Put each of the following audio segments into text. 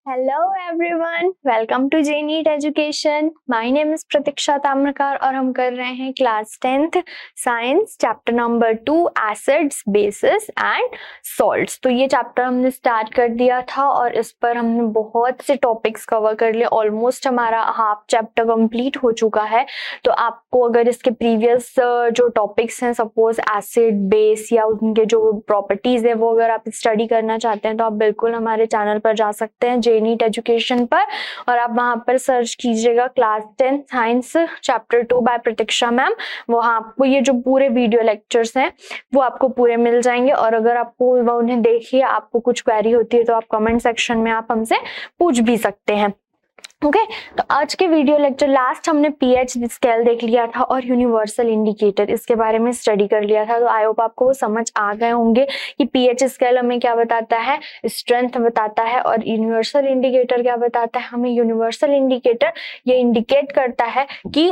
Hello everyone, welcome to JNEET Education. My name is प्रतीक्षा ताम्रकार और हम कर रहे हैं class 10th science chapter number 2 acids bases and salts. तो ये चैप्टर हमने स्टार्ट कर दिया था और इस पर हमने बहुत से टॉपिक्स कवर कर लिए। ऑलमोस्ट हमारा हाफ चैप्टर कंप्लीट हो चुका है। तो आपको अगर इसके प्रीवियस जो टॉपिक्स हैं, सपोज एसिड बेस या उनके जो प्रॉपर्टीज है, वो अगर आप स्टडी करना चाहते हैं तो आप बिल्कुल हमारे चैनल पर जा सकते हैं JNEET एजुकेशन पर, और आप वहां पर सर्च कीजिएगा क्लास 10 साइंस चैप्टर 2 बाय प्रतीक्षा मैम। वहां आपको ये जो पूरे वीडियो लेक्चर्स हैं वो आपको पूरे मिल जाएंगे। और अगर आपको उन्हें देखिए, आपको कुछ क्वेरी होती है तो आप कमेंट सेक्शन में आप हमसे पूछ भी सकते हैं। ओके तो आज के वीडियो लेक्चर लास्ट हमने पीएच स्केल देख लिया था और यूनिवर्सल इंडिकेटर इसके बारे में स्टडी कर लिया था। तो आई होप आपको वो समझ आ गए होंगे कि पीएच स्केल हमें क्या बताता है, स्ट्रेंथ बताता है, और यूनिवर्सल इंडिकेटर क्या बताता है हमें। यूनिवर्सल इंडिकेटर ये इंडिकेट करता है कि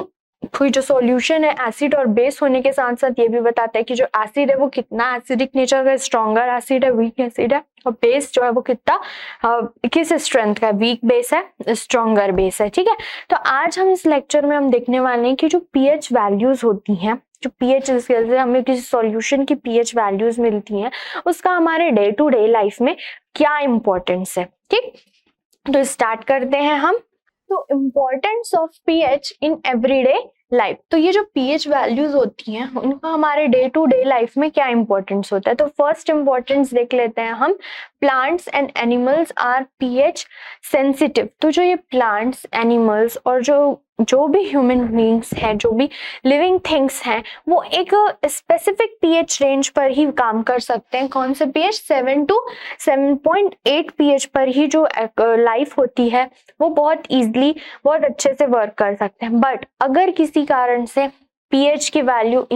कोई जो सॉल्यूशन है एसिड और बेस होने के साथ साथ ये भी बताता है कि जो एसिड है वो कितना एसिडिक नेचर का, स्ट्रॉन्गर एसिड है, वीक एसिड है, और बेस जो है वो कितना किस स्ट्रेंथ का, वीक बेस है, स्ट्रॉन्गर बेस है। ठीक है, तो आज हम इस लेक्चर में हम देखने वाले हैं कि जो पीएच वैल्यूज होती हैं, जो पीएच स्केल से हमें किसी सॉल्यूशन की पीएच वैल्यूज मिलती हैं, उसका हमारे डे टू डे लाइफ में क्या इंपॉर्टेंस है। ठीक, तो स्टार्ट करते हैं हम। तो importance of pH in everyday life. तो ये जो पीएच वैल्यूज होती हैं उनका हमारे डे टू डे लाइफ में क्या इंपॉर्टेंस होता है। तो फर्स्ट इंपॉर्टेंस देख लेते हैं हम। Plants and animals are pH sensitive. तो जो ये प्लांट्स, एनिमल्स और जो भी ह्यूमन बीइंग्स हैं, जो भी लिविंग थिंग्स हैं, वो एक स्पेसिफिक पीएच रेंज पर ही काम कर सकते हैं। कौन से पीएच? 7 to 7.8 पीएच पर ही जो लाइफ होती है वो बहुत इजीली, बहुत अच्छे से वर्क कर सकते हैं। बट अगर किसी कारण से पीएच की वैल्यू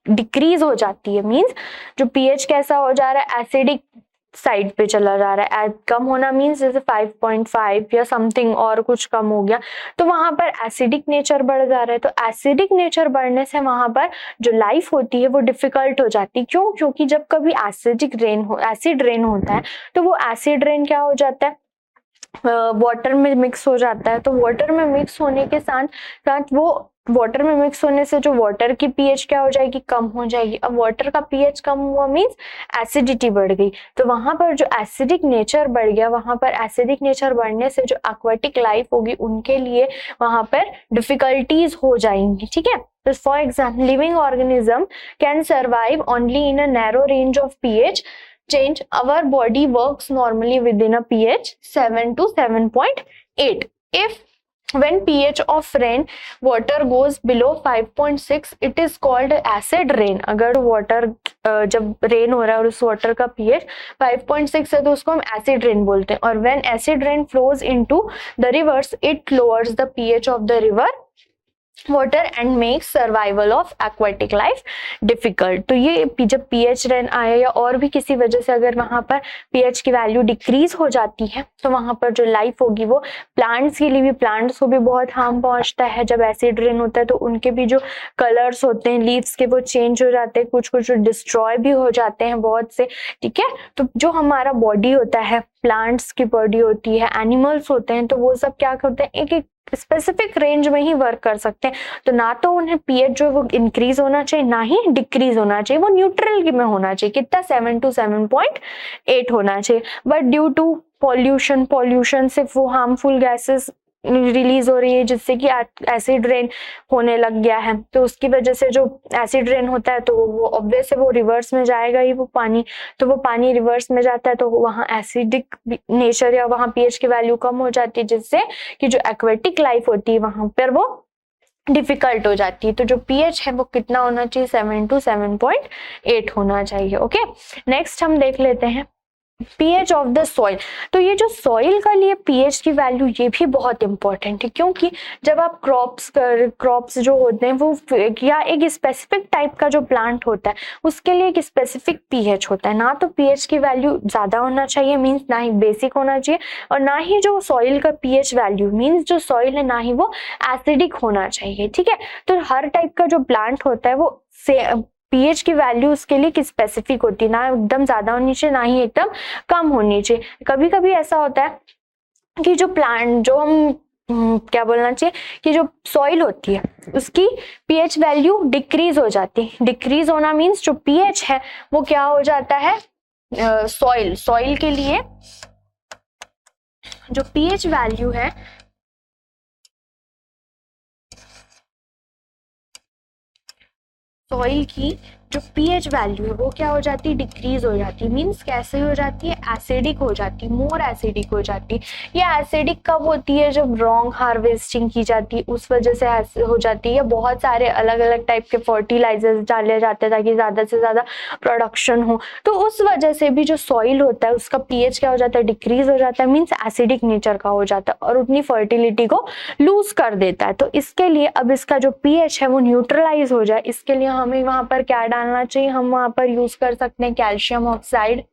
डिक्रीज हो जाती है, मींस जो पीएच कैसा हो जा रहा है, एसिडिक साइड पे चला जा रहा है, कम होना मीन्स जैसे 5.5 या समथिंग और कुछ कम हो गया, तो वहां पर एसिडिक नेचर बढ़ जा रहा है। तो एसिडिक नेचर बढ़ने से वहां पर जो लाइफ होती है वो डिफिकल्ट हो जाती है। क्यों? क्योंकि जब कभी एसिड रेन होता है तो वो एसिड रेन क्या हो जाता है, वाटर में मिक्स हो जाता है। तो वाटर में मिक्स होने के साथ साथ वो वाटर में मिक्स होने से जो वाटर की पीएच क्या हो जाएगी, कम हो जाएगी। अब वाटर का पीएच कम हुआ मींस एसिडिटी बढ़ गई, तो वहां पर जो एसिडिक नेचर बढ़ गया, वहां पर एसिडिक नेचर बढ़ने से जो एक्वाटिक लाइफ होगी उनके लिए वहां पर डिफिकल्टीज हो जाएंगी। ठीक है, तो for example living organism can survive only in a narrow range of pH change. Our body works normally within a pH 7 to 7.8. If when pH of rain water goes below 5.6 it is called acid rain. अगर water जब rain हो रहा है और उस water का pH 5.6 है तो उसको हम acid rain बोलते हैं। और when acid rain flows into the rivers it lowers the pH of the river water and make survival of aquatic life difficult. तो ये जब पीएच रेन आया या और भी किसी वजह से अगर वहां पर पीएच की वैल्यू डिक्रीज हो जाती है तो वहां पर जो लाइफ होगी वो प्लांट्स के लिए भी, प्लांट्स को भी बहुत हार्म पहुंचता है। जब एसिड रेन होता है तो उनके भी जो कलर्स होते हैं लीव्स के वो चेंज हो जाते हैं, कुछ कुछ डिस्ट्रॉय भी हो जाते हैं बहुत से। ठीक है, तो जो हमारा बॉडी होता है, प्लांट्स की बॉडी होती है, एनिमल्स होते हैं, तो वो सब क्या करते हैं, एक स्पेसिफिक रेंज में ही वर्क कर सकते हैं। तो ना तो उन्हें पीएच जो है वो इंक्रीज होना चाहिए, ना ही डिक्रीज होना चाहिए, वो न्यूट्रल में होना चाहिए। कितना? 7 to 7.8 होना चाहिए। बट ड्यू टू पॉल्यूशन से वो हार्मफुल गैसेस रिलीज हो रही है जिससे कि एसिड रेन होने लग गया है। तो उसकी वजह से जो एसिड रेन होता है तो वो ऑब्वियस है वो रिवर्स में जाएगा ही वो पानी। तो वो पानी रिवर्स में जाता है तो वहाँ एसिडिक नेचर या वहाँ पीएच की वैल्यू कम हो जाती है, जिससे कि जो एक्वेटिक लाइफ होती है वहां पर वो डिफिकल्ट हो जाती है। तो जो पीएच है वो कितना होना चाहिए? 7 to 7.8 होना चाहिए। ओके, नेक्स्ट हम देख लेते हैं पीएच ऑफ द सॉइल। तो ये जो सॉइल का लिए पीएच की वैल्यू ये भी बहुत इंपॉर्टेंट है, क्योंकि जब आप क्रॉप्स जो होते हैं वो या एक स्पेसिफिक टाइप का जो प्लांट होता है उसके लिए एक स्पेसिफिक पीएच होता है। ना तो पीएच की वैल्यू ज्यादा होना चाहिए, मींस ना ही बेसिक होना चाहिए, और ना ही जो सॉइल का पीएच वैल्यू मींस जो सॉइल है ना ही वो एसिडिक होना चाहिए। ठीक है, तो हर टाइप का जो प्लांट होता है वो पीएच की वैल्यू उसके लिए कि स्पेसिफिक होती है, ना एकदम ज्यादा होनी चाहिए ना ही एकदम कम होनी चाहिए। कभी कभी ऐसा होता है कि जो प्लांट जो हम क्या बोलना चाहिए कि जो सॉइल होती है उसकी पीएच वैल्यू डिक्रीज हो जाती है। डिक्रीज होना मीन्स जो पीएच है वो क्या हो जाता है, सॉइल के लिए जो पीएच वैल्यू है सॉइल की जो पीएच वैल्यू है वो क्या हो जाती है, डिक्रीज हो जाती है। मीन्स कैसे हो जाती है, एसिडिक हो जाती है, मोर एसिडिक हो जाती है। ये एसिडिक कब होती है, जब रॉन्ग हार्वेस्टिंग की जाती है उस वजह से ऐसे हो जाती है। बहुत सारे अलग अलग टाइप के फर्टिलाइजर्स डाले जाते हैं ताकि ज्यादा से ज्यादा प्रोडक्शन हो, तो उस वजह से भी जो सॉइल होता है उसका पीएच क्या हो जाता है, डिक्रीज हो जाता है। मीन्स एसिडिक नेचर का हो जाता है और उतनी फर्टिलिटी को लूज कर देता है। तो इसके लिए अब इसका जो पीएच है वो न्यूट्रलाइज हो जाए, इसके लिए हमें वहां पर क्या डालना चाहिए, हम वहां पर यूज कर सकते हैं कैल्शियम ऑक्साइड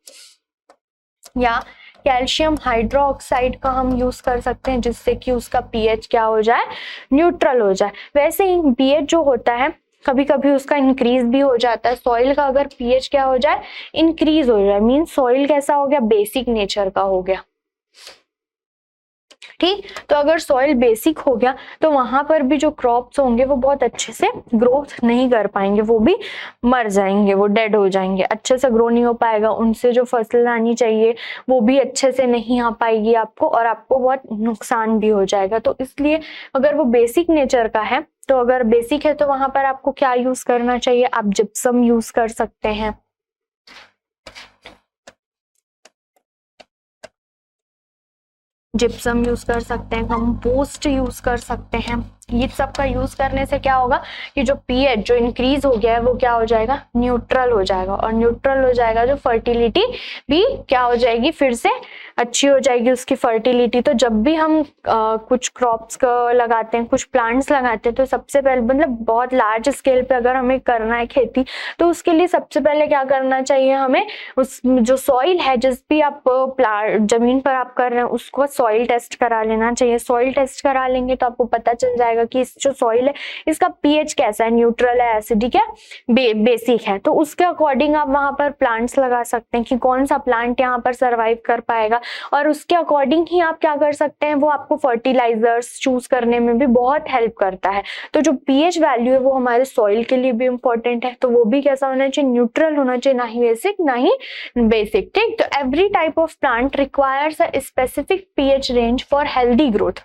या कैल्शियम हाइड्रोक्साइड का हम यूज कर सकते हैं, जिससे कि उसका पीएच क्या हो जाए, न्यूट्रल हो जाए। वैसे ही पीएच जो होता है कभी कभी उसका इंक्रीज भी हो जाता है। सॉइल का अगर पीएच क्या हो जाए, इंक्रीज हो जाए, मीन सॉइल कैसा हो गया, बेसिक नेचर का हो गया। ठीक, तो अगर सॉइल बेसिक हो गया तो वहां पर भी जो क्रॉप्स होंगे वो बहुत अच्छे से ग्रोथ नहीं कर पाएंगे, वो भी मर जाएंगे, वो डेड हो जाएंगे, अच्छे से ग्रो नहीं हो पाएगा। उनसे जो फसल आनी चाहिए वो भी अच्छे से नहीं आ पाएगी आपको, और आपको बहुत नुकसान भी हो जाएगा। तो इसलिए अगर वो बेसिक नेचर का है, तो अगर बेसिक है तो वहां पर आपको क्या यूज करना चाहिए, आप जिप्सम यूज कर सकते हैं, जिप्सम यूज कर सकते हैं, कंपोस्ट यूज कर सकते हैं। ये सब का यूज करने से क्या होगा कि जो पीएच जो इंक्रीज हो गया है वो क्या हो जाएगा, न्यूट्रल हो जाएगा, और न्यूट्रल हो जाएगा जो फर्टिलिटी भी क्या हो जाएगी, फिर से अच्छी हो जाएगी उसकी फर्टिलिटी। तो जब भी हम कुछ क्रॉप्स लगाते हैं, कुछ प्लांट्स लगाते हैं, तो सबसे पहले मतलब बहुत लार्ज स्केल पे अगर हमें करना है खेती, तो उसके लिए सबसे पहले क्या करना चाहिए, हमें उस जो सॉइल है जिस भी आप जमीन पर आप कर रहे हैं उसको सॉइल टेस्ट करा लेना चाहिए। सॉइल टेस्ट करा लेंगे तो आपको पता चल जाएगा कि इस जो सॉइल है इसका पीएच कैसा है, न्यूट्रल है, एसिडिक है, बेसिक है। तो उसके अकॉर्डिंग आप वहां पर प्लांट्स लगा सकते हैं कि कौन सा प्लांट यहाँ पर सरवाइव कर पाएगा, और उसके अकॉर्डिंग ही आप क्या कर सकते हैं, वो आपको फर्टिलाइजर्स चूज करने में भी बहुत हेल्प करता है। तो जो पीएच वैल्यू है वो हमारे सॉइल के लिए भी इंपॉर्टेंट है, तो वो भी कैसा होना चाहिए, न्यूट्रल होना चाहिए, ना ही बेसिक ना ही बेसिक। ठीक, तो every type of plant requires a specific pH range for healthy growth.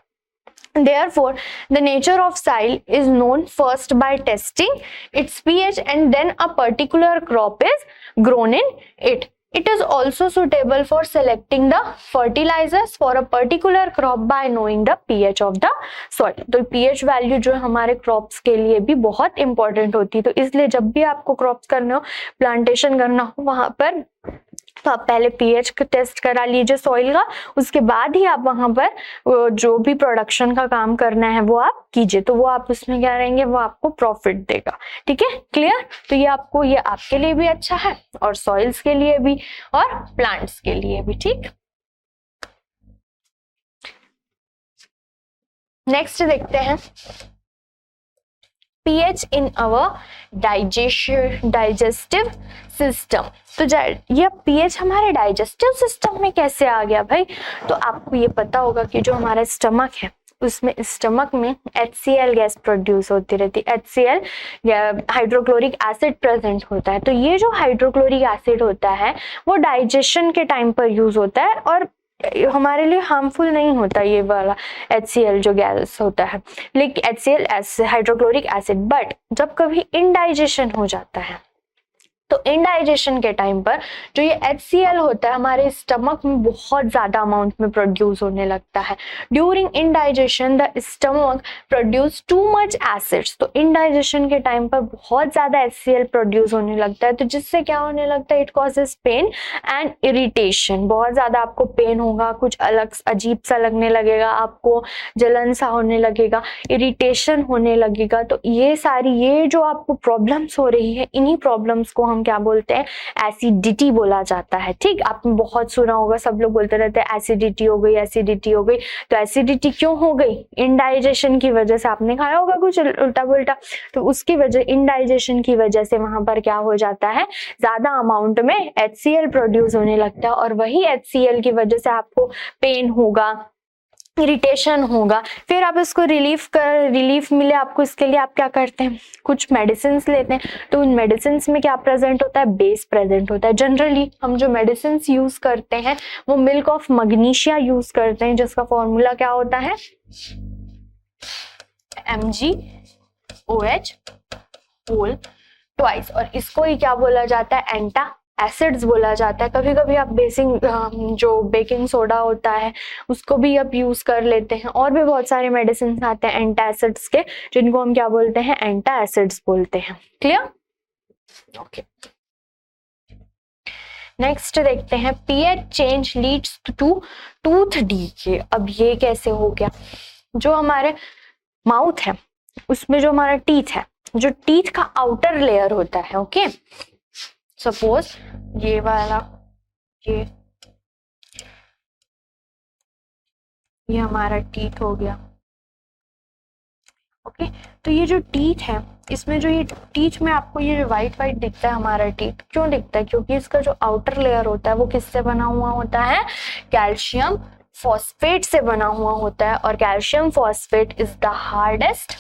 Therefore, the nature of soil is known first by testing its pH, and then a particular crop is grown in it. It is also suitable for selecting the fertilizers for a particular crop by knowing the pH of the soil. तो pH value जो है हमारे crops के लिए भी बहुत important होती है। तो इसलिए जब भी आपको क्रॉप्स करने हो, प्लांटेशन करना हो, वहां पर तो आप पहले पीएच का टेस्ट करा लीजिए सॉइल का, उसके बाद ही आप वहां पर जो भी प्रोडक्शन का काम करना है वो आप कीजिए। तो वो आप उसमें क्या रहेंगे, वो आपको प्रॉफिट देगा। ठीक है, क्लियर। तो ये आपके लिए भी अच्छा है, और सॉइल्स के लिए भी, और प्लांट्स के लिए भी। ठीक, नेक्स्ट देखते हैं pH in our digestive system. तो ये pH हमारे डाइजेस्टिव सिस्टम में कैसे आ गया भाई, तो आपको ये पता होगा कि जो हमारा स्टमक है उसमें स्टमक में HCl गैस प्रोड्यूस होती रहती है, HCl हाइड्रोक्लोरिक एसिड प्रेजेंट होता है। तो ये जो हाइड्रोक्लोरिक एसिड होता है वो डाइजेशन के टाइम पर यूज होता है, और हमारे लिए हार्मफुल नहीं होता ये वाला HCl जो गैस होता है, लेकिन HCl हाइड्रोक्लोरिक एसिड। बट जब कभी इनडाइजेशन हो जाता है, तो इनडाइजेशन के टाइम पर जो ये HCl होता है हमारे स्टमक में बहुत ज्यादा अमाउंट में प्रोड्यूस होने लगता है। During indigestion the stomach produce too much acids. तो इनडाइजेशन के टाइम पर बहुत ज्यादा HCl प्रोड्यूस होने लगता है, तो जिससे क्या होने लगता है, it causes pain and irritation. बहुत ज्यादा आपको पेन होगा, कुछ अलग अजीब सा लगने लगेगा, आपको जलन सा होने लगेगा, इरिटेशन होने लगेगा। तो ये जो आपको प्रॉब्लम्स हो रही है, इन्हीं प्रॉब्लम्स को हम क्या बोलते हैं, एसिडिटी बोला जाता है। ठीक, आपने बहुत सुना होगा, सब लोग बोलते रहते हैं एसिडिटी हो गई, एसिडिटी हो गई। तो एसिडिटी क्यों हो गई, इनडाइजेशन की वजह से। आपने खाया होगा कुछ उल्टा पुल्टा, तो उसकी वजह, इनडाइजेशन की वजह से वहां पर क्या हो जाता है, ज्यादा अमाउंट में HCl प्रोड्यूस होने लगता है, और वही HCl की वजह से आपको पेन होगा, इरिटेशन होगा, फिर आप इसको रिलीफ मिले आपको, इसके लिए आप क्या करते हैं, कुछ मेडिसिन लेते हैं। तो उन मेडिसिन में क्या प्रेजेंट होता है, बेस प्रेजेंट होता है। जनरली हम जो मेडिसिन यूज करते हैं वो मिल्क ऑफ मैग्नीशिया यूज करते हैं, जिसका फॉर्मूला क्या होता है, MgOH होल ट्वाइस, और इसको ही क्या बोला जाता है, एंटा एसिड्स बोला जाता है। कभी कभी आप जो बेकिंग सोडा होता है उसको भी आप यूज कर लेते हैं, और भी बहुत सारे मेडिसिन आते हैं एंटा एसिड्स के, जिनको हम क्या बोलते हैं, एंटा एसिड्स बोलते हैं। क्लियर? ओके, नेक्स्ट देखते हैं, pH change leads to tooth decay. अब ये कैसे हो गया, जो हमारे माउथ है उसमें जो हमारा टीथ है, जो टीथ का आउटर लेयर होता है, ओके, सपोज ये वाला, ये हमारा टीथ हो गया, ओके। तो ये जो टीथ है, इसमें जो ये टीथ में आपको ये जो व्हाइट दिखता है हमारा टीथ, क्यों दिखता है, क्योंकि इसका जो आउटर लेयर होता है वो किससे बना हुआ होता है, कैल्शियम फॉस्फेट से बना हुआ होता है, और calcium phosphate is the hardest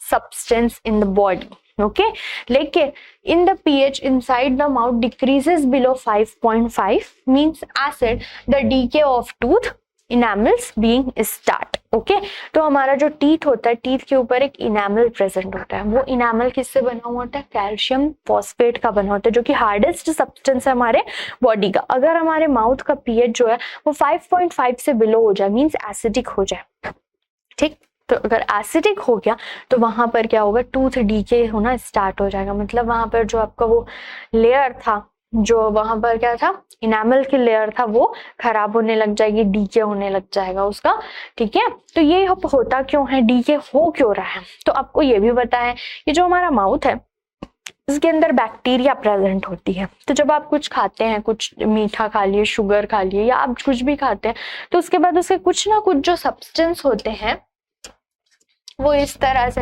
substance in the body, okay. लेकिन in the pH inside the mouth decreases below 5.5 means acid, the decay of tooth enamels being start, okay. तो हमारा जो टीथ होता है, टीथ के ऊपर एक इनामल प्रेजेंट होता है, वो इनामल किससे बना हुआ होता है, कैल्शियम फॉस्फेट का बना होता है, जो कि हार्डेस्ट सब्सटेंस है हमारे बॉडी का। अगर हमारे माउथ का पीएच जो है वो 5.5 से बिलो हो जाए, मीन्स एसिडिक हो जाए, ठीक। तो अगर एसिडिक हो गया तो वहां पर क्या होगा, टूथ डीके होना स्टार्ट हो जाएगा। मतलब वहां पर जो आपका वो लेयर था, जो वहां पर क्या था, इनामल की लेयर था, वो खराब होने लग जाएगी, डीके होने लग जाएगा उसका, ठीक है। तो ये होता क्यों है, डीके हो क्यों रहा है, तो आपको ये भी पता है, ये जो हमारा माउथ है इसके अंदर बैक्टीरिया प्रेजेंट होती है। तो जब आप कुछ खाते हैं, कुछ मीठा खा लिए, शुगर खा लिए, या आप कुछ भी खाते हैं, तो उसके बाद उसके कुछ ना कुछ जो सब्सटेंस होते हैं वो इस तरह से,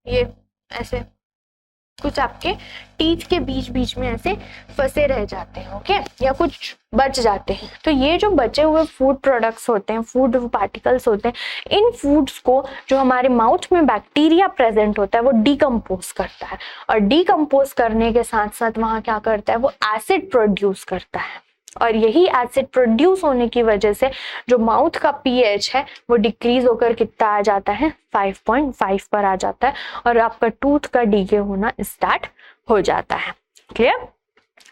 ये ऐसे कुछ आपके टीथ के बीच में ऐसे फंसे रह जाते हैं, ओके, या कुछ बच जाते हैं। तो ये जो बचे हुए फूड प्रोडक्ट्स होते हैं, फूड पार्टिकल्स होते हैं, इन फूड्स को जो हमारे माउथ में बैक्टीरिया प्रेजेंट होता है वो डिकम्पोज करता है, और डिकम्पोज करने के साथ साथ वहां क्या करता है, वो एसिड प्रोड्यूस करता है, और यही एसिड प्रोड्यूस होने की वजह से जो माउथ का पीएच है वो डिक्रीज होकर कितना आ जाता है, 5.5 पर आ जाता है, और आपका टूथ का डीके होना स्टार्ट हो जाता है। क्लियर?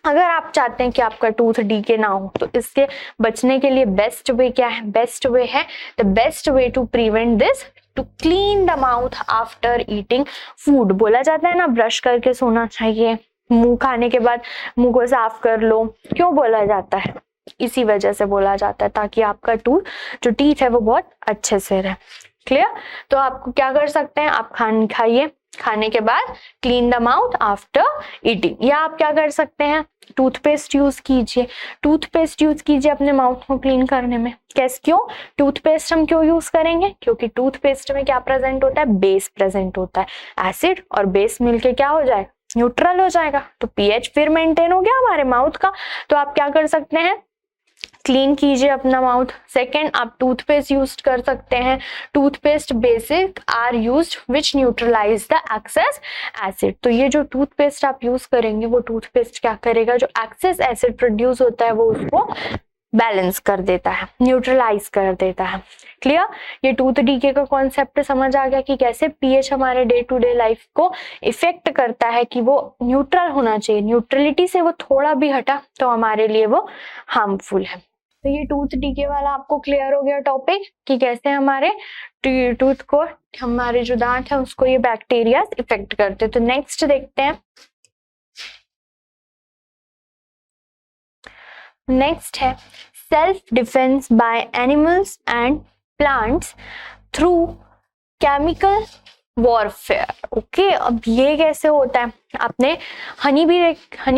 अगर आप चाहते हैं कि आपका टूथ डीके ना हो, तो इसके बचने के लिए बेस्ट वे क्या है, बेस्ट वे है, the best way to prevent this, to clean the mouth after eating food. बोला जाता है ना, ब्रश करके सोना चाहिए, मुंह खाने के बाद मुंह को साफ कर लो। क्यों बोला जाता है, इसी वजह से बोला जाता है, ताकि आपका टूथ जो टीथ है वो बहुत अच्छे से रहे। क्लियर? तो आपको क्या कर सकते हैं, आप खाइए, खाने के बाद clean the mouth after eating, या आप क्या कर सकते हैं, टूथपेस्ट यूज कीजिए, टूथपेस्ट यूज कीजिए अपने माउथ को क्लीन करने में। कैसे, क्यों टूथपेस्ट हम क्यों यूज करेंगे, क्योंकि टूथपेस्ट में क्या प्रेजेंट होता है, बेस प्रेजेंट होता है, एसिड और बेस मिलके क्या हो जाएगा, न्यूट्रल हो जाएगा, तो पीएच फिर मेंटेन हो गया हमारे माउथ का। तो आप क्या कर सकते हैं, क्लीन कीजिए अपना माउथ। सेकेंड, आप टूथपेस्ट यूज कर सकते हैं, toothpaste basic are used which neutralise the excess acid. तो ये जो टूथपेस्ट आप यूज करेंगे वो टूथपेस्ट क्या करेगा, जो एक्सेस एसिड प्रोड्यूस होता है वो उसको बैलेंस कर देता है, न्यूट्रलाइज कर देता है। क्लियर? ये टूथ डीके का कॉन्सेप्ट समझ आ गया कि कैसे पीएच हमारे डे टू डे लाइफ को इफेक्ट करता है, कि वो न्यूट्रल होना चाहिए, न्यूट्रलिटी से वो थोड़ा भी हटा तो हमारे लिए वो हार्मफुल है। तो ये टूथ डीके वाला आपको क्लियर हो गया टॉपिक, कि कैसे हमारे टूथ को, हमारे जो दांत है उसको ये बैक्टीरिया इफेक्ट करते हैं। तो नेक्स्ट देखते हैं, नेक्स्ट है self defence by animals and plants through chemical warfare. Okay, अब ये कैसे होता है, आपने हनी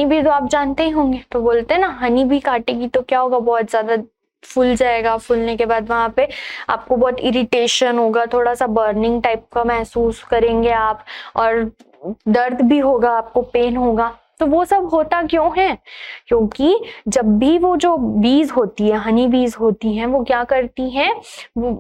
बी तो आप जानते ही होंगे, तो बोलते हैं ना, हनी बी काटेगी तो क्या होगा, बहुत ज्यादा फूल जाएगा, फूलने के बाद वहां पे आपको बहुत इरिटेशन होगा, थोड़ा सा बर्निंग टाइप का महसूस करेंगे आप, और दर्द भी होगा, आपको पेन होगा। तो वो सब होता क्यों है, क्योंकि जब भी वो जो बीज होती है, हनी बीज होती हैं, वो क्या करती हैं, वो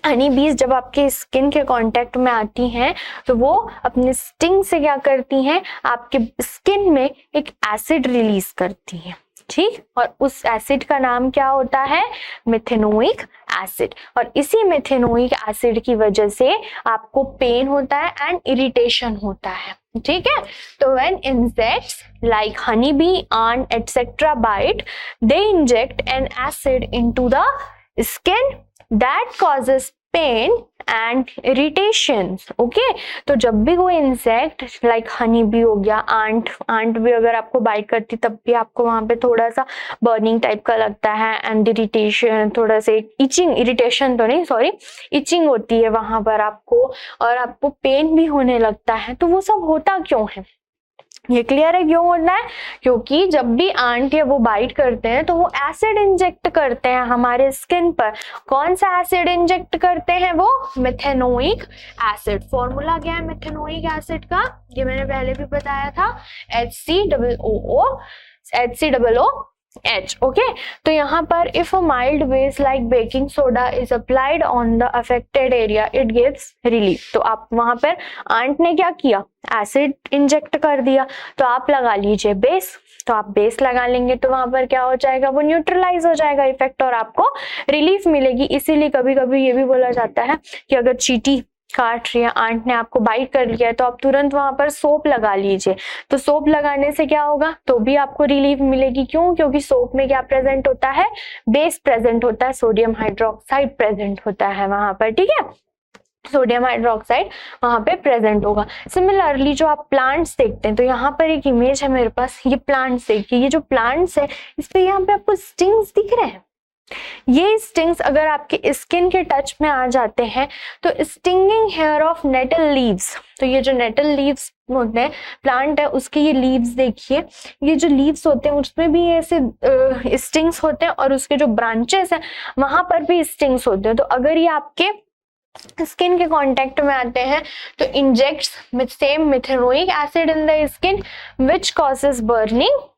हनी बीज जब आपके स्किन के कांटेक्ट में आती हैं तो वो अपने स्टिंग से क्या करती हैं, आपके स्किन में एक एसिड रिलीज करती हैं, ठीक। और उस एसिड का नाम क्या होता है, मेथेनोइक एसिड। और इसी मेथेनोइक एसिड की वजह से आपको पेन होता है एंड इरिटेशन होता है, ठीक है। तो when insects like honey bee, ant etc bite, they inject an acid into the skin that causes pain and irritations, okay। तो जब भी कोई इंसेक्ट लाइक हनी बी हो गया, आंट भी अगर आपको बाइट करती तब भी आपको वहां पे थोड़ा सा बर्निंग टाइप का लगता है एंड इरिटेशन, थोड़ा सा इचिंग, इरिटेशन तो नहीं सॉरी, इचिंग होती है वहां पर आपको और आपको पेन भी होने लगता है। तो वो सब होता क्यों है, ये क्लियर है क्यों होता है, क्योंकि जब भी आंट या वो बाइट करते हैं तो वो एसिड इंजेक्ट करते हैं हमारे स्किन पर। कौन सा एसिड इंजेक्ट करते हैं, वो मेथेनोइक एसिड। फॉर्मूला क्या है मेथेनोइक एसिड का, ये मैंने पहले भी बताया था, HCOOH, ओके। तो यहाँ पर if a mild base like baking soda is applied on the affected area it gives relief. तो आप वहां पर आंट ने क्या किया, एसिड इंजेक्ट कर दिया, तो आप लगा लीजिए बेस। तो आप बेस लगा लेंगे तो वहां पर क्या हो जाएगा, वो न्यूट्रलाइज हो जाएगा इफेक्ट और आपको रिलीफ मिलेगी। इसीलिए कभी कभी ये भी बोला जाता है कि अगर चींटी काट रही है, आंट ने आपको बाइट कर लिया है, तो आप तुरंत वहां पर सोप लगा लीजिए। तो सोप लगाने से क्या होगा, तो भी आपको रिलीफ मिलेगी। क्यों, क्योंकि सोप में क्या प्रेजेंट होता है, बेस प्रेजेंट होता है, सोडियम हाइड्रोक्साइड प्रेजेंट होता है वहां पर, ठीक है। सोडियम हाइड्रोक्साइड वहां पे प्रेजेंट होगा। सिमिलरली जो आप प्लांट्स देखते हैं, तो यहाँ पर एक इमेज है मेरे पास, ये प्लांट्स देखिए, ये जो प्लांट्स है इस पे यहाँ पे आपको स्टिंग्स दिख रहे हैं। ये स्टिंग्स अगर आपके स्किन के टच में आ जाते हैं तो stinging hair of nettle leaves, तो ये जो नेटल लीव्स होते हैं प्लांट है उसके ये लीव्स देखिए, ये जो लीव्स होते हैं उसमें भी ऐसे स्टिंग्स होते हैं और उसके जो ब्रांचेस हैं वहां पर भी स्टिंग्स होते हैं। तो अगर ये आपके स्किन के कांटेक्ट में आते हैं तो injects with same methanoic acid in the skin which causes burning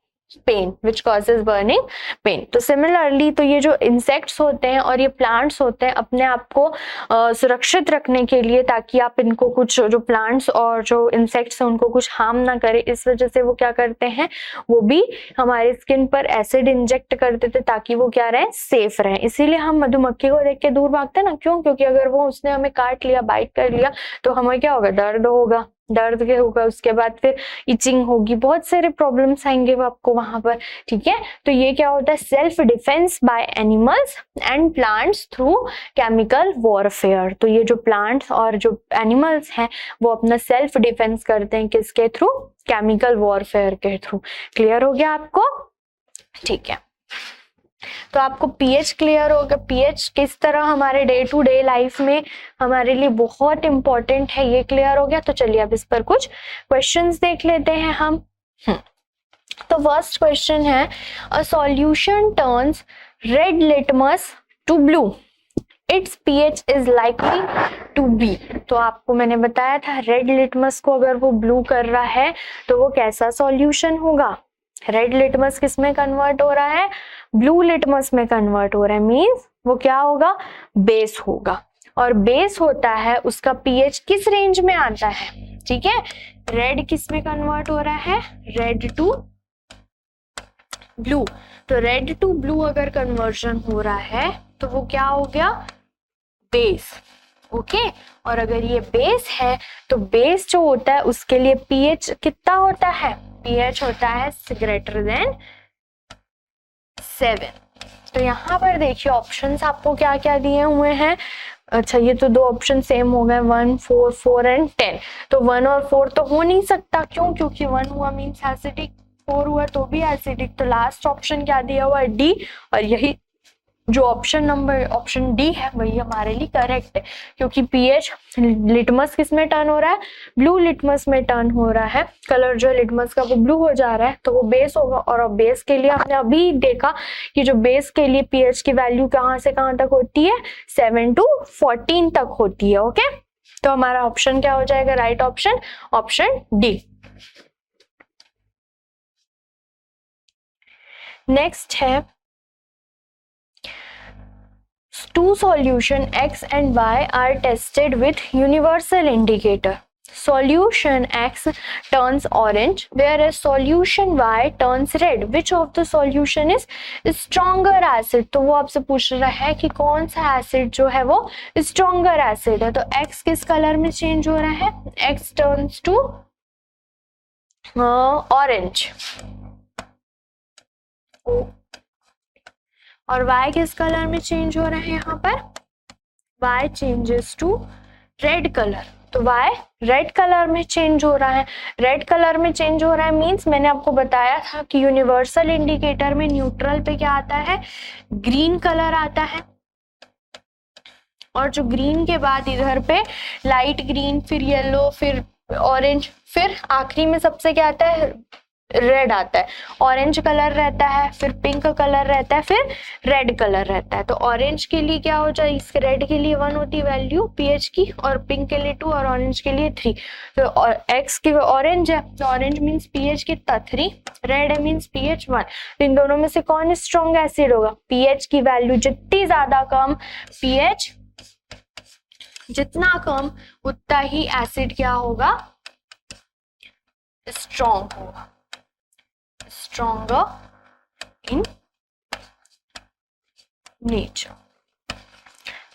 pain, which causes burning pain। तो सिमिलरली तो ये जो इंसेक्ट्स होते हैं और ये प्लांट्स होते हैं अपने आप को सुरक्षित रखने के लिए, ताकि आप इनको कुछ, जो प्लांट्स और जो इंसेक्ट्स हैं उनको कुछ हार्म ना करे, इस वजह से वो क्या करते हैं, वो भी हमारे स्किन पर एसिड इंजेक्ट कर देते ताकि वो क्या रहे, सेफ रहे। इसीलिए हम मधुमक्खी को देख के दूर भागते हैं ना, क्यों, क्योंकि अगर वो उसने हमें काट लिया, बाइट कर लिया तो हमें क्या होगा, दर्द होगा, दर्द के होगा, उसके बाद फिर इचिंग होगी, बहुत सारे प्रॉब्लम्स आएंगे वो आपको वहां पर, ठीक है। तो ये क्या होता है, self defence by animals and plants through chemical warfare. तो ये जो प्लांट्स और जो एनिमल्स हैं वो अपना सेल्फ डिफेंस करते हैं, किसके थ्रू, केमिकल वॉरफेयर के थ्रू। क्लियर हो गया आपको, ठीक है। तो आपको पीएच क्लियर होगा, पीएच किस तरह हमारे डे टू डे लाइफ में हमारे लिए बहुत इंपॉर्टेंट है, ये क्लियर हो गया। तो चलिए अब इस पर कुछ क्वेश्चंस देख लेते हैं हम। तो फर्स्ट क्वेश्चन है, a solution turns red litmus to blue, it's pH is likely to be. तो आपको मैंने बताया था रेड लिटमस को अगर वो ब्लू कर रहा है तो वो कैसा सॉल्यूशन होगा, रेड लिटमस किस में कन्वर्ट हो रहा है, ब्लू लिटमस में कन्वर्ट हो रहा है, मींस वो क्या होगा, बेस होगा। और बेस होता है उसका pH किस रेंज में आता है, ठीक है। रेड किस में कन्वर्ट हो रहा है, रेड टू ब्लू। तो रेड टू ब्लू अगर कन्वर्जन हो रहा है तो वो क्या हो गया, बेस, ओके। और अगर ये बेस है तो बेस जो होता है उसके लिए pH कितना होता है, pH होता है ग्रेटर देन 7। तो यहाँ पर देखिए ऑप्शंस आपको क्या क्या दिए हुए हैं। अच्छा, ये तो दो ऑप्शन सेम हो गए, 1, 4, 4 एंड 10। तो 1 और 4 तो हो नहीं सकता, क्यों, क्योंकि 1 हुआ मीन्स एसिडिक, 4 हुआ तो भी एसिडिक। तो लास्ट ऑप्शन क्या दिया हुआ है, डी। और यही जो ऑप्शन डी है वही हमारे लिए करेक्ट है, क्योंकि पीएच लिटमस किस में टर्न हो रहा है, ब्लू लिटमस में टर्न हो रहा है। कलर जो लिटमस का वो ब्लू हो जा रहा है तो वो बेस होगा। और बेस के लिए हमने अभी देखा कि जो बेस के लिए पीएच की वैल्यू कहाँ से कहाँ तक होती है, 7 to 14 तक होती है, ओके। तो हमारा ऑप्शन क्या हो जाएगा, right option, option D. Next है, two solution X and Y are tested with universal indicator. Solution X turns orange whereas solution Y turns red. Which of the solution is stronger acid? तो वो आपसे पूछ रहा है कि कौन सा एसिड जो है वो स्ट्रॉन्गर एसिड है. तो X किस कलर में चेंज हो रहा है? X turns to ऑरेंज और Y किस कलर में चेंज हो रहा है? यहाँ पर Y changes to red colour. तो Y रेड कलर में चेंज हो रहा है. रेड कलर में चेंज हो रहा है मींस मैंने आपको बताया था कि यूनिवर्सल इंडिकेटर में न्यूट्रल पे क्या आता है? ग्रीन कलर आता है. और जो ग्रीन के बाद इधर पे लाइट ग्रीन, फिर येलो, फिर ऑरेंज, फिर आखिरी में सबसे क्या आता है? रेड आता है. ऑरेंज कलर रहता है, फिर पिंक कलर रहता है, फिर रेड कलर रहता है. तो ऑरेंज के लिए क्या हो जाए? इस रेड के लिए 1 होती है वैल्यू पीएच की, और पिंक के लिए 2 और ऑरेंज के लिए 3. तो एक्स की ऑरेंज है तो ऑरेंज मीन्स पीएच कितना? 3. रेड है मीन्स पीएच 1. तो इन दोनों में से कौन स्ट्रॉन्ग एसिड होगा? पीएच की वैल्यू जितनी ज्यादा कम, पीएच जितना कम उतना ही एसिड क्या होगा? स्ट्रॉन्ग होगा. Stronger in nature.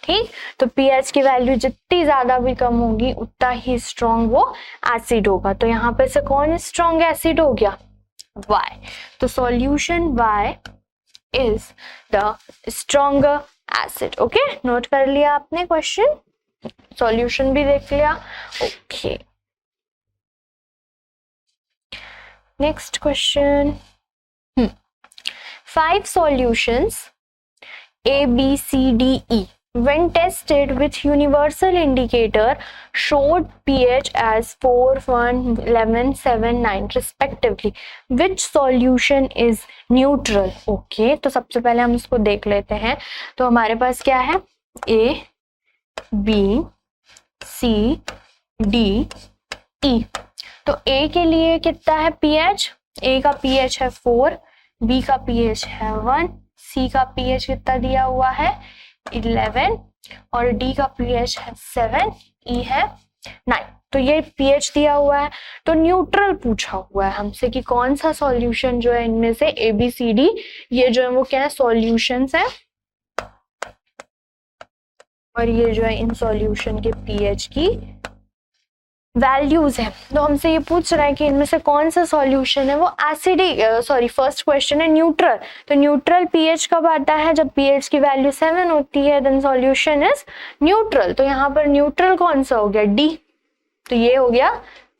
ठीक. तो pH की वैल्यू जितनी ज्यादा भी कम होगी उतना ही स्ट्रॉन्ग वो एसिड होगा. तो यहाँ पे से कौन स्ट्रॉन्ग एसिड हो गया? Y. तो solution Y is the stronger acid. Okay, note कर लिया आपने क्वेश्चन, सॉल्यूशन भी देख लिया. Okay, next question. 5 solutions A, B, C, D, E when tested with universal indicator showed pH as 4, 1, 11, 7, 9 respectively. Which solution is neutral? Okay, तो सबसे पहले हम इसको देख लेते हैं. तो हमारे पास क्या है? A, B, C, D, E. तो A के लिए कितना है pH? A का pH है 4, B का pH है 1, C का pH कितना दिया हुआ है? 11 और D का pH है 7, E है 9. तो ये pH दिया हुआ है. तो न्यूट्रल पूछा हुआ है हमसे कि कौन सा सॉल्यूशन जो है इनमें से A, B, C, D ये जो है वो क्या है? सॉल्यूशंस है. और ये जो है इन सॉल्यूशन के pH की वैल्यूज है. तो हमसे ये पूछ रहा है कि इनमें से कौन सा सॉल्यूशन है वो एसिडिक, सॉरी फर्स्ट क्वेश्चन है न्यूट्रल. तो न्यूट्रल पीएच कब आता है? जब पीएच की वैल्यू 7 होती है, देन सॉल्यूशन इज न्यूट्रल. तो यहाँ पर न्यूट्रल कौन सा हो गया? डी. तो ये हो गया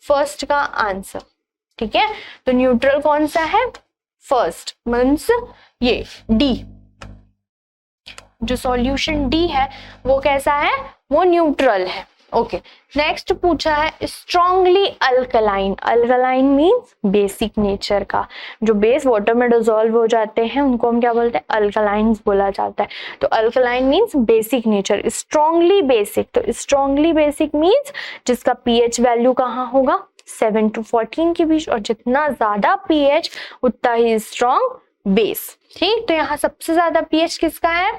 फर्स्ट का आंसर. ठीक है, तो न्यूट्रल कौन सा है? फर्स्ट मीन्स ये डी. जो सॉल्यूशन डी है वो कैसा है? वो न्यूट्रल है. ओके, नेक्स्ट पूछा है strongly alkaline. Alkaline means basic nature का. जो बेस वाटर में डिसॉल्व हो जाते हैं उनको हम क्या बोलते हैं? अल्कलाइंस बोला जाता है. तो alkaline means basic nature. Strongly basic, तो स्ट्रॉन्गली बेसिक मीन्स जिसका पीएच वैल्यू कहाँ होगा? 7 to 14 के बीच, और जितना ज्यादा पीएच उतना ही स्ट्रॉन्ग बेस. ठीक, तो यहाँ सबसे ज्यादा पीएच किसका है?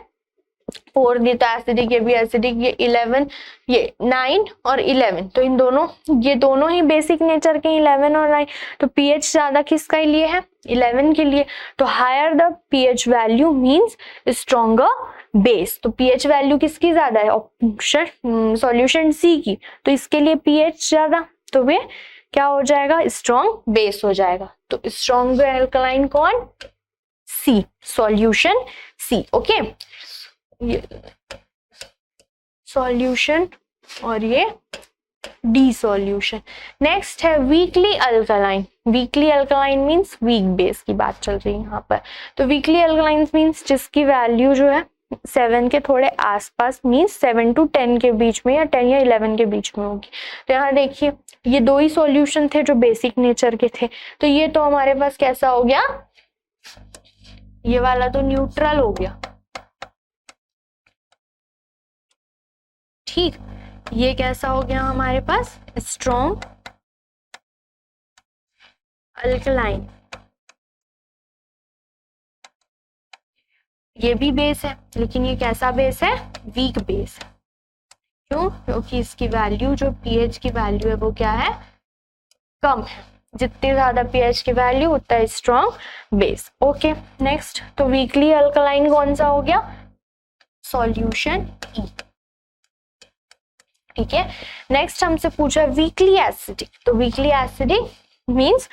4 दी तो एसिडिक, ये भी एसिडिक, ये 11, ये 9 और 11. तो इन दोनों, ये दोनों ही बेसिक नेचर के 11 और 9. तो पीएच ज्यादा किसका लिए है? 11 के लिए. तो higher the pH value means stronger base. तो पीएच वैल्यू किसकी ज्यादा है? ऑप्शन सॉल्यूशन सी की. तो इसके लिए पीएच ज्यादा, तो वे क्या हो जाएगा? स्ट्रॉन्ग बेस हो जाएगा. तो स्ट्रॉन्ग एल्कलाइन कौन? सी, सॉल्यूशन सी. ओके, ये सॉल्यूशन और ये डी सॉल्यूशन. नेक्स्ट है weekly alkaline. Weekly alkaline means weak base की बात चल रही है यहाँ पर. तो वीकली अल्कलाइन मींस जिसकी वैल्यू जो है 7 के थोड़े आसपास, मींस 7 to 10 के बीच में या 10 या 11 के बीच में होगी. तो यहाँ देखिए ये दो ही सॉल्यूशन थे जो बेसिक नेचर के थे. तो ये तो हमारे पास कैसा हो गया? ये वाला तो न्यूट्रल हो गया. ठीक, ये कैसा हो गया हमारे पास? Strong alkaline. ये भी बेस है, लेकिन ये कैसा बेस है? Weak base. क्यों? क्योंकि इसकी वैल्यू, जो पीएच की वैल्यू है वो क्या है? कम है। जितनी ज्यादा पीएच की वैल्यू उतना स्ट्रॉन्ग बेस। ओके, नेक्स्ट, तो वीकली अल्कलाइन कौन सा हो गया? सॉल्यूशन ई। ठीक है, नेक्स्ट हमसे पूछा वीकली एसिडिक। तो वीकली एसिडिक मींस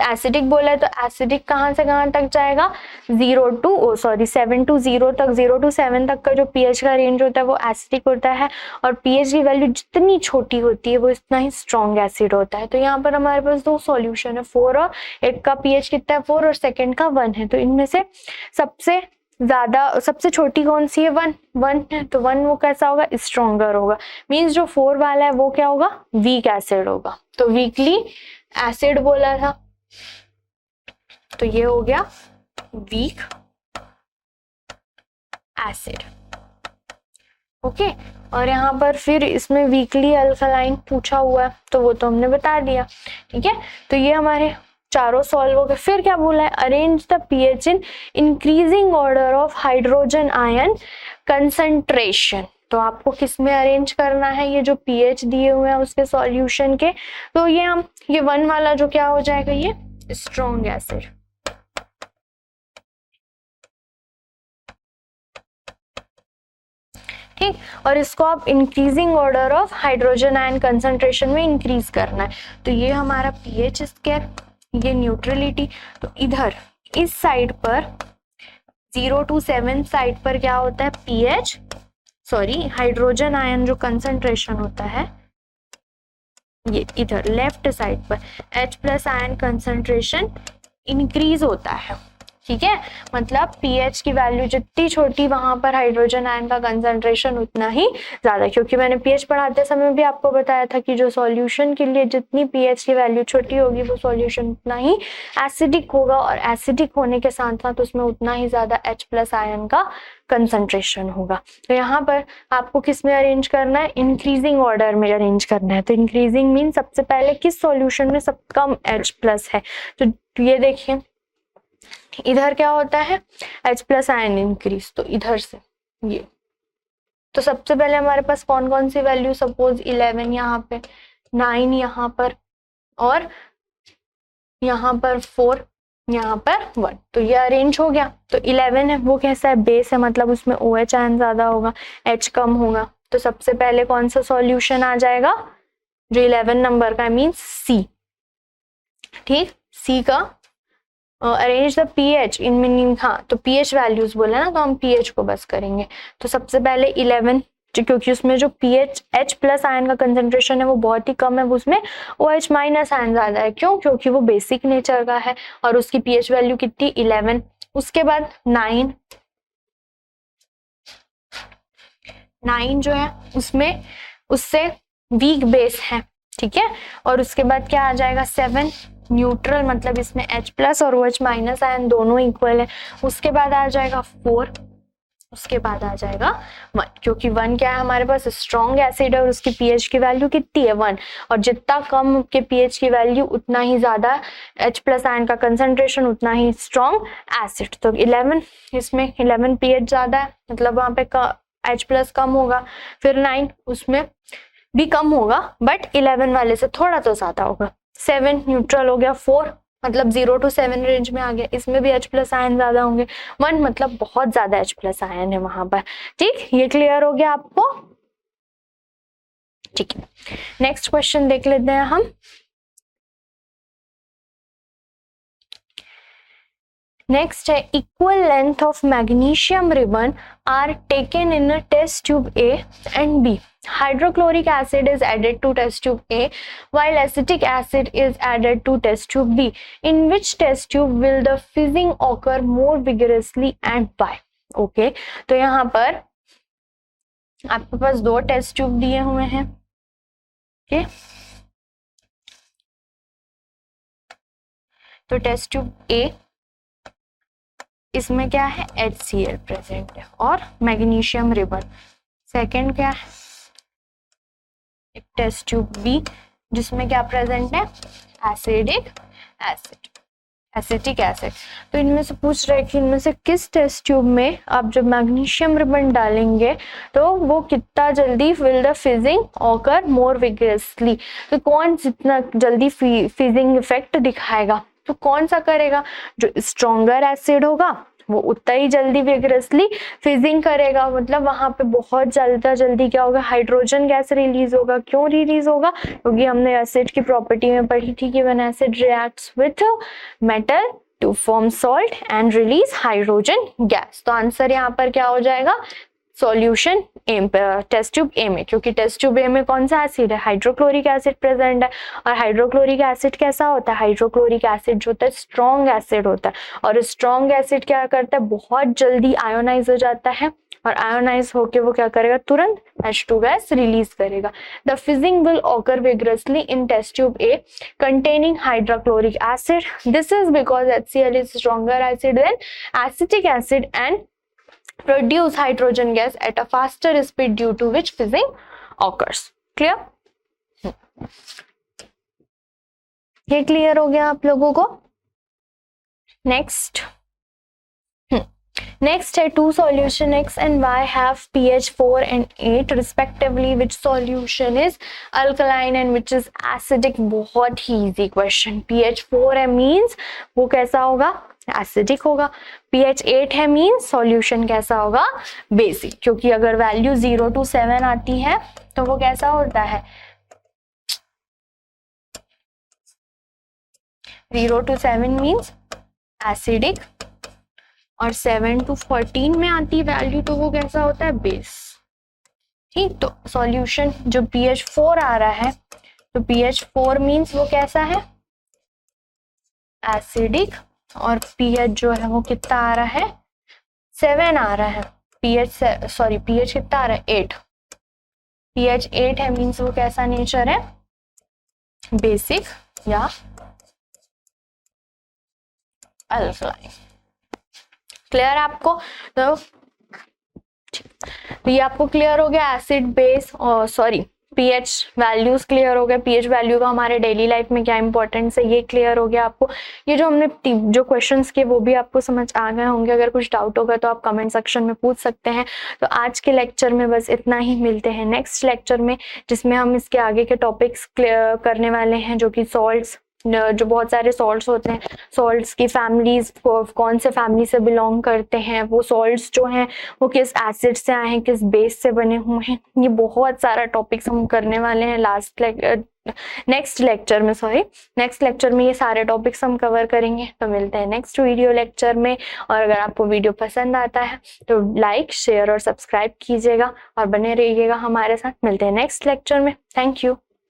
एसिडिक बोला है तो एसिडिक कहां से कहां तक जाएगा? 7 to 0 तक, 0 to 7 तक का जो पीएच का रेंज होता है वो एसिडिक होता है। और पीएच की वैल्यू जितनी छोटी होती है वो इतना ही स्ट्रॉन्ग एसिड होता है। तो यहाँ पर हमारे पास दो सॉल्यूशन है, 4 और एक का पीएच कितना है? 4 और सेकेंड का 1 है। तो इनमें से सबसे ज्यादा, सबसे छोटी कौन सी है? 1 है। तो 1 वो कैसा होगा? स्ट्रॉन्गर होगा। मींस जो 4 वाला है वो क्या होगा? वीक एसिड होगा। तो वीकली एसिड बोला था, तो ये हो गया वीक एसिड। ओके, और यहाँ पर फिर इसमें वीकली अल्कलाइन पूछा हुआ है तो वो तो हमने बता दिया। ठीक है, तो ये हमारे चारों सॉल्व हो गए। फिर क्या बोला है? Arrange the pH in increasing order of hydrogen ion concentration. तो आपको किस में अरेंज करना है? ये जो पीएच दिए हुए हैं उसके सॉल्यूशन के। तो ये 1 वाला जो क्या हो जाएगा? ये स्ट्रॉन्ग एसिड। ठीक, और इसको आप increasing order of hydrogen ion concentration में इंक्रीज करना है। तो ये हमारा पीएच स्क्वायर, ये न्यूट्रलिटी। तो इधर इस साइड पर 0 to 7 साइड पर क्या होता है? पीएच, हाइड्रोजन आयन जो कंसंट्रेशन होता है, ये इधर लेफ्ट साइड पर H+ आयन कंसंट्रेशन इंक्रीज होता है। ठीक है, मतलब पीएच की वैल्यू जितनी छोटी वहां पर हाइड्रोजन आयन का कंसंट्रेशन उतना ही ज्यादा। क्योंकि मैंने पीएच पढ़ाते समय भी आपको बताया था कि जो सॉल्यूशन के लिए जितनी पीएच की वैल्यू छोटी होगी वो सॉल्यूशन उतना ही एसिडिक होगा, और एसिडिक होने के साथ साथ उसमें उतना ही ज्यादा H+ आयन का कंसंट्रेशन होगा। तो यहाँ पर आपको किस में अरेंज करना है? इंक्रीजिंग ऑर्डर में अरेंज करना है। तो इंक्रीजिंग मीन सबसे पहले किस सॉल्यूशन में सब कम H+ है? तो ये देखिए, इधर क्या होता है? H+ आयन इंक्रीज, तो इधर से ये। तो सबसे पहले हमारे पास कौन कौन सी वैल्यू? सपोज 11 यहाँ पे, 9 यहाँ पर, और यहाँ पर 4, यहाँ पर 1। तो ये अरेंज हो गया। तो 11 है वो कैसा है? बेस है, मतलब उसमें OH आयन ज्यादा होगा, H कम होगा। तो सबसे पहले कौन सा सॉल्यूशन आ जाएगा? जो 11 नंबर का, मीन्स C। ठीक, C का arrange the pH in meaning, हाँ तो पीएच वैल्यूज बोला ना, तो हम पीएच को बस करेंगे। तो सबसे पहले 11, क्योंकि उसमें जो पीएच H+ आयन का कंसंट्रेशन है वो बहुत ही कम है, उसमें OH- आयन ज्यादा है। क्यों? क्योंकि वो बेसिक नेचर का है और उसकी पीएच वैल्यू कितनी? 11। उसके बाद 9 जो है उसमें उससे वीक बेस है। ठीक है, और उसके बाद क्या आ जाएगा? 7 न्यूट्रल, मतलब इसमें H+ और OH- आयन दोनों इक्वल है। उसके बाद आ जाएगा 4, उसके बाद आ जाएगा 1, क्योंकि 1 क्या है हमारे पास? स्ट्रॉन्ग एसिड है और उसकी पीएच की वैल्यू कितनी है? 1। और जितना कम के पीएच की वैल्यू उतना ही ज्यादा H+ आयन का कंसंट्रेशन, उतना ही स्ट्रॉन्ग एसिड। तो 11, इसमें 11 पीएच ज्यादा है, मतलब वहां पे H+ कम होगा। फिर 9, उसमें भी कम होगा बट 11 वाले से थोड़ा तो ज्यादा होगा। 7 न्यूट्रल हो गया। 4 मतलब 0 to 7 रेंज में आ गया, इसमें भी H+ आयन ज्यादा होंगे। 1 मतलब बहुत ज्यादा H+ आयन है वहां पर। ठीक, ये क्लियर हो गया आपको? ठीक है, नेक्स्ट क्वेश्चन देख लेते हैं हम। नेक्स्ट है, equal length of magnesium ribbon are taken in a test tube A and B. Hydrochloric acid is added to test tube A while acetic acid is added to test tube B. In which test tube will the fizzing occur more vigorously and why? Okay, तो यहाँ पर आपके पास दो test tube दिए हुए हैं। okay? तो test tube A, इसमें क्या है? HCl प्रेजेंट है और मैग्नीशियम रिबन। सेकेंड क्या है? एक टेस्ट ट्यूब B, जिसमें क्या प्रेजेंट है? Acidic acid. Acetic acid. तो इनमें से पूछ रहे हैं कि इनमें से किस टेस्ट ट्यूब में आप जब मैग्नीशियम रिबन डालेंगे तो वो कितना जल्दी will the fizzing occur more vigorously, तो कौन जितना जल्दी फिजिंग इफेक्ट दिखाएगा, तो कौन सा करेगा, जो स्ट्रॉन्गर एसिड होगा वो उतना ही जल्दी विगरसली फिजिंग करेगा, मतलब वहां पे बहुत जल्दी क्या होगा, हाइड्रोजन गैस रिलीज होगा। क्यों रिलीज होगा, क्योंकि हमने एसिड की प्रॉपर्टी में पढ़ी थी कि when acid reacts with metal to form salt and release hydrogen gas. तो आंसर यहाँ पर क्या हो जाएगा, सॉल्यूशन टेस्ट ट्यूब ए में, क्योंकि टेस्ट ट्यूब ए में कौन सा एसिड है, हाइड्रोक्लोरिक एसिड प्रेजेंट है। और हाइड्रोक्लोरिक एसिड कैसा होता है, हाइड्रोक्लोरिक एसिड जो होता है स्ट्रॉन्ग एसिड होता है, और स्ट्रॉन्ग एसिड क्या करता है, बहुत जल्दी आयोनाइज हो जाता है, और आयोनाइज होके वो क्या करेगा, तुरंत H2 गैस रिलीज करेगा। The fizzing will occur vigorously in test tube A containing hydrochloric acid. This is because HCl is stronger acid than acetic acid and produce hydrogen gas at a faster speed due to which fizzing occurs. Clear? ये clear हो गया आप लोगों को। Next है two solution X and Y have pH 4 and 8 respectively. Which solution is alkaline and which is acidic? बहुत ही easy question. pH 4 है means वो कैसा होगा, एसिडिक होगा। pH 8 है मीन्स सॉल्यूशन कैसा होगा, बेसिक, क्योंकि अगर वैल्यू 0 to 7 आती है तो वो कैसा होता है, 0 to 7 मीन्स एसिडिक, और 7 to 14 में आती वैल्यू तो वो कैसा होता है, बेस। ठीक, तो सॉल्यूशन जो pH 4 आ रहा है, तो pH 4 मीन्स वो कैसा है, एसिडिक, और pH जो है वो कितना आ रहा है, 7 आ रहा है। pH कितना आ रहा है, 8। pH 8 है मीन्स वो कैसा नेचर है, बेसिक या अल्कलाइन। क्लियर आपको, तो ये आपको क्लियर हो गया एसिड बेस, और सॉरी pH वैल्यूज क्लियर हो गए, pH वैल्यू का हमारे डेली लाइफ में क्या इंपॉर्टेंस है ये क्लियर हो गया आपको। ये जो हमने जो क्वेश्चंस किए वो भी आपको समझ आ गए होंगे। अगर कुछ डाउट होगा तो आप कमेंट सेक्शन में पूछ सकते हैं। तो आज के लेक्चर में बस इतना ही, मिलते हैं नेक्स्ट लेक्चर में जिसमें हम इसके आगे के टॉपिक्स क्लियर करने वाले हैं, जो कि सॉल्ट्स, जो बहुत सारे सॉल्ट्स होते हैं, सॉल्ट्स की फैमिलीज कौन से फैमिली से बिलोंग करते हैं, वो सॉल्ट्स जो हैं वो किस एसिड से आए हैं, किस बेस से बने हुए हैं, ये बहुत सारा टॉपिक्स हम करने वाले हैं नेक्स्ट लेक्चर में ये सारे टॉपिक्स हम कवर करेंगे। तो मिलते हैं नेक्स्ट वीडियो लेक्चर में, और अगर आपको वीडियो पसंद आता है तो लाइक, शेयर और सब्सक्राइब कीजिएगा और बने रहिएगा हमारे साथ। मिलते हैं नेक्स्ट लेक्चर में। Thank you.